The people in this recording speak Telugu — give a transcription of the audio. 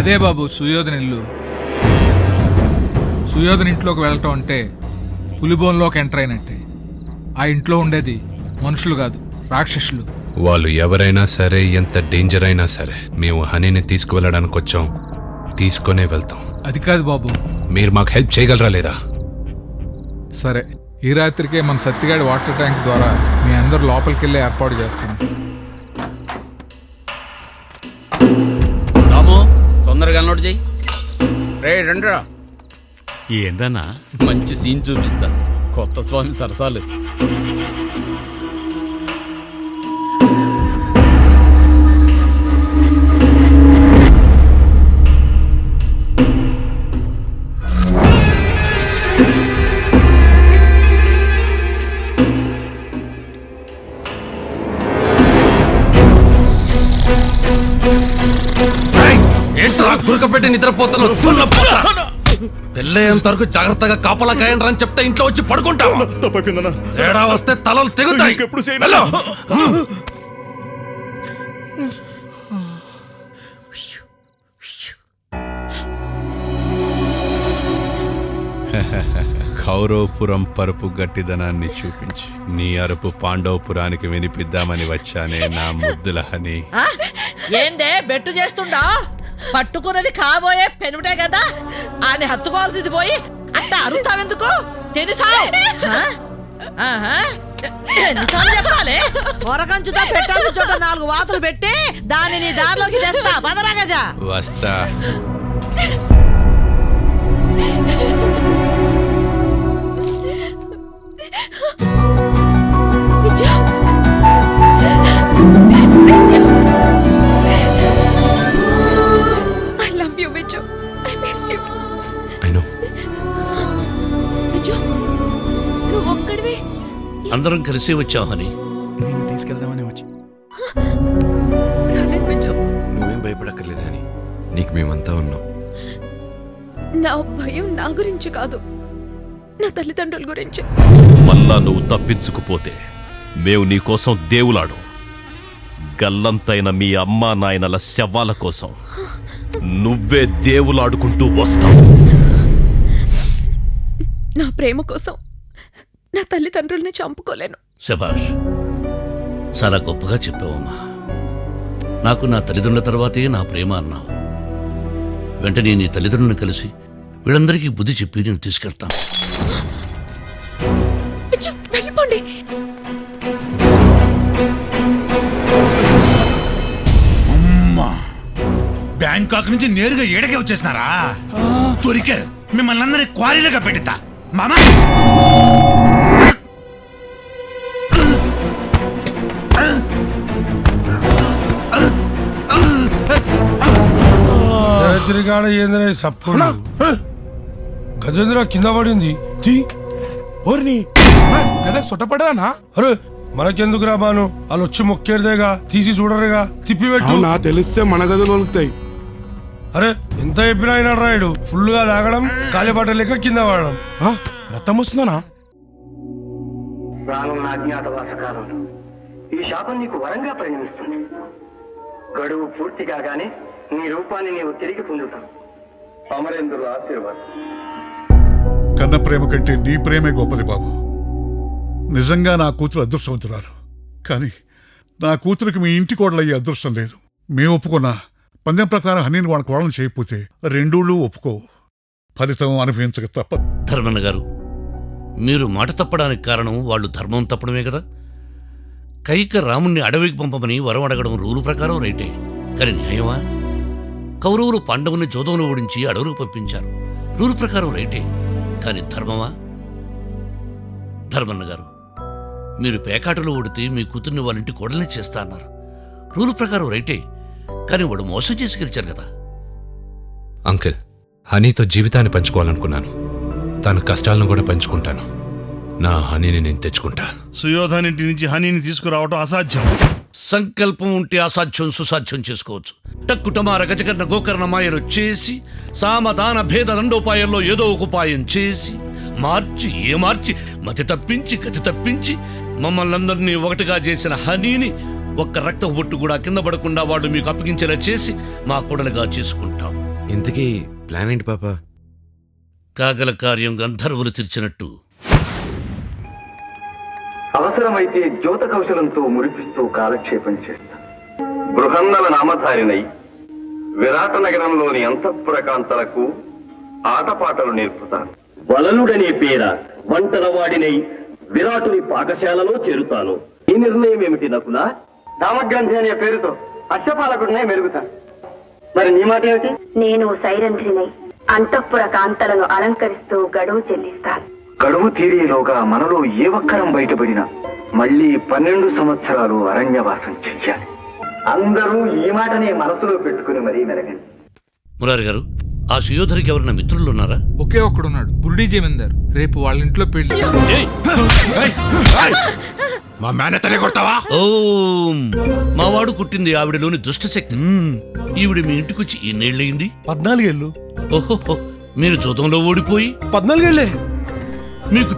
అదే బాబు సుయోధన ఇల్లు. సుయోధన ఇంట్లోకి వెళ్ళటం అంటే పులిబోన్లోకి ఎంటర్ అయినట్టే. ఆ ఇంట్లో ఉండేది మనుషులు కాదు, రాక్షసులు. వాళ్ళు ఎవరైనా సరే, ఎంత డేంజర్ అయినా సరే, మేము హనీని తీసుకువెళ్ళడానికి వచ్చాం, తీసుకునే వెళ్తాం. అది కాదు బాబు. మీరు మాకు హెల్ప్ చేయగలరా లేదా? సరే, ఈ రాత్రికే మన సత్తిగాడి వాటర్ ట్యాంక్ ద్వారా మీ అందరు లోపలికి వెళ్ళి ఏర్పాటు చేస్తాను. రాము, తొందరగా నోట్ చేయి. రే రండిరా. ఏందన్నా? మంచి సీన్ చూపిస్తా. కొత్త స్వామి సరసాలు. ఏంట్రా గురకపెట్టి నిద్రపోతున్నావు? పెళ్ళయ్యేంత వరకు జాగ్రత్తగా కాపలా కాయండి అని చెప్తే ఇంట్లో వచ్చి పడుకుంటావా? తేడా వస్తే తలలు తెగుతాయి. కౌరవపురం పరుపు గట్టిదనాన్ని చూపించి నీ అరుపు పాండవపురానికి వినిపిద్దామని వచ్చానే నా ముద్దుల హనీ. ఏందే బెట్టు చేస్తుండా? పట్టుకున్నది కాబోయే పెనుటే కదా, ఆయన హత్తుకోవాల్సింది పోయి అట్ట అరుస్తావెందుకు? తెలుసావు? ఎన్నిసార్లు చెప్పాలి? పొరకంచుతో పెట్టాల్సిన చోట 4 వాతులు పెట్టి దానిని దారిలోకి తెస్తా. పదరా గజా. వస్తా. అందరం కలిసి వచ్చాం హనీ. నేను తీసుకెళ్దామని వచ్చి. నువ్వేం భయపడక్కర్లేదు హనీ, నీకు మేమంతా ఉన్నాం. నా భయం నా గురించి కాదు, నా తల్లిదండ్రుల గురించి. మళ్ళా నువ్వు తప్పించుకుపోతే మేము నీకోసం దేవులాడు. గల్లంతైన మీ అమ్మా నాయనల శవాల కోసం నువ్వే దేవులాడుకుంటూ వస్తావు. నా ప్రేమ కోసం నా తల్లిదండ్రుల్ని చంపుకోలేను. శభాష్, చాలా గొప్పగా చెప్పావమ్మా. నాకు నా తల్లిదండ్రుల తర్వాతే నా ప్రేమ అన్నావు. వెంటనే నీ తల్లిదండ్రులను కలిసి వీళ్ళందరికీ బుద్ధి చెప్పి నేను తీసుకెళ్తాను. వెళ్ళిపోండి. అమ్మా, బ్యాంకాక్ నుంచి నేరుగా ఏడకే వచ్చేసినారా? దొరికారు. మిమ్మల్ని అందరినీ క్వారీలుగా పెడతా మామా. సప్పుడు గజేంద్ర కింద పడింది. సొట్టపడానా? అరే మనకెందుకు రా బాను, వాళ్ళు వచ్చి మొక్కేరుదేగా, తీసి చూడరుగా, తిప్పి పెట్టు. నా తెలిస్తే మన గదులు వలుగుతాయి. అరే ఎంత చెప్పినా అయినా రాయుడు. ఫుల్ గా తాగడం, కాలి బట్ట లెక్క కింద పడడం. రక్తం వస్తుందనా? రానున్న అజ్ఞాతవాస కాలంలో ఈ శాపం నీకు వరంగా పరిణమిస్తుంది. గడువు పూర్తి కాగానే నీ రూపాన్ని నీవు తిరిగి పొందుతావు. అమరేంద్రుల ఆశీర్వాదం. కన్న ప్రేమ కంటే నీ ప్రేమే గొప్పది బాబు. నిజంగా నా కూతురు అదృష్టవంతురాలు. కానీ నా కూతురికి మీ ఇంటి కోడలయ్యే అదృష్టం లేదు. మేము ఒప్పుకున్నా పందెం ప్రకారం హనీని వాళ్ళ కోడలు చేయకపోతే రెండూళ్ళు ఒప్పుకోవు. ఫలితం అనుభవించక తప్ప. ధర్మన్న గారు, మీరు మాట తప్పడానికి కారణం వాళ్ళు ధర్మం తప్పడమే కదా. కైక రాముణ్ణి అడవికి పంపమని వరం అడగడం రూలు ప్రకారం రైటే. కానీ న్యాయమా? కౌరవులు పాండవుని జోదంలో ఓడించి అడవులకు పంపించారు. రూలు ప్రకారం రైటే. కానీ ధర్మమా? ధర్మన్న గారు, మీరు పేకాటలో ఓడితే మీ కూతుర్ని వాళ్ళింటి కోడల్ని చేస్తా అన్నారు. రూలు ప్రకారం రైటే. కానీ వాడు మోసం చేసి గెలిచారు కదా. అంకిల్, హనీతో జీవితాన్ని పంచుకోవాలనుకున్నాను. తన కష్టాలను కూడా పంచుకుంటాను. నా హనీని నేను తెచ్చుకుంటా. సుయోధన్ ఇంటి నుంచి హనీని తీసుకురావడం అసాధ్యం. సంకల్పం ఉంటే అసాధ్యం సుసాధ్యం చేసుకోవచ్చు. టక్కుటమార గజకర్ణ గోకర్ణ మాయలు చేసి సామదాన భేద దండోపాయంలో ఏదో ఒక ఉపాయం చేసి మార్చి మతి తప్పించి గతి తప్పించి మమ్మల్ని అందరినీ ఒకటిగా చేసిన హనీని ఒక్క రక్త బొట్టు కూడా కింద పడకుండా వాడు మీకు అప్పగించేలా చేసి మా కొడలుగా చేసుకుంటాం. ఇంతకీ ప్లాన్ ఏంటి పాప? కాగల కార్యం గంధర్వులు తీర్చినట్టు అవసరమైతే జ్యోత కౌశలంతో మురిపిస్తూ కాలక్షేపం చేస్తా. బృహన్నల నామధారినై విరాట నగరంలోని అంతఃపురకాంతలకు ఆటపాటలు నేర్పుతాను. వలలుడనే పేర వంటరవాడినై విరాటుని పాఠశాలలో చేరుతాను. ఈ నిర్ణయం ఏమిటి నకులా? రామగ్రంథి అనే పేరుతో అశ్వపాలకుడినే మెరుగుతాను. మరి నీ మాట ఏమిటి? నేను సైరంధ్రినై అంతఃపుర కాంతలను అలంకరిస్తూ గడువు చెల్లిస్తాను. గడువు తీరేలోగా మనలో ఏ ఒక్కరం బయటపడినా మళ్ళీ 12 సంవత్సరాలు అరణ్యవాసం చెయ్యాలి. అందరూ ఈ మాటనే మనసులో పెట్టుకుని మరీ మెరగండి. మురారి గారు, ఆ సుయోధరికి ఎవరైనా మిత్రులున్నారా? ఒకే ఒక్కడున్నాడు, బురుడీ జమీందార్. రేపు వాళ్ళ ఇంట్లో పెళ్లి. మా మేనతనే కొడతావా? ఓం మావాడు కుట్టింది ఆవిడలోని దుష్టశక్తి. ఈవిడ మీ ఇంటికొచ్చి ఎన్నేళ్ళయింది? 14 ఏళ్ళు. ఓహో, మీరు జూదంలో ఓడిపోయి 14 ఏళ్ళే. మీకు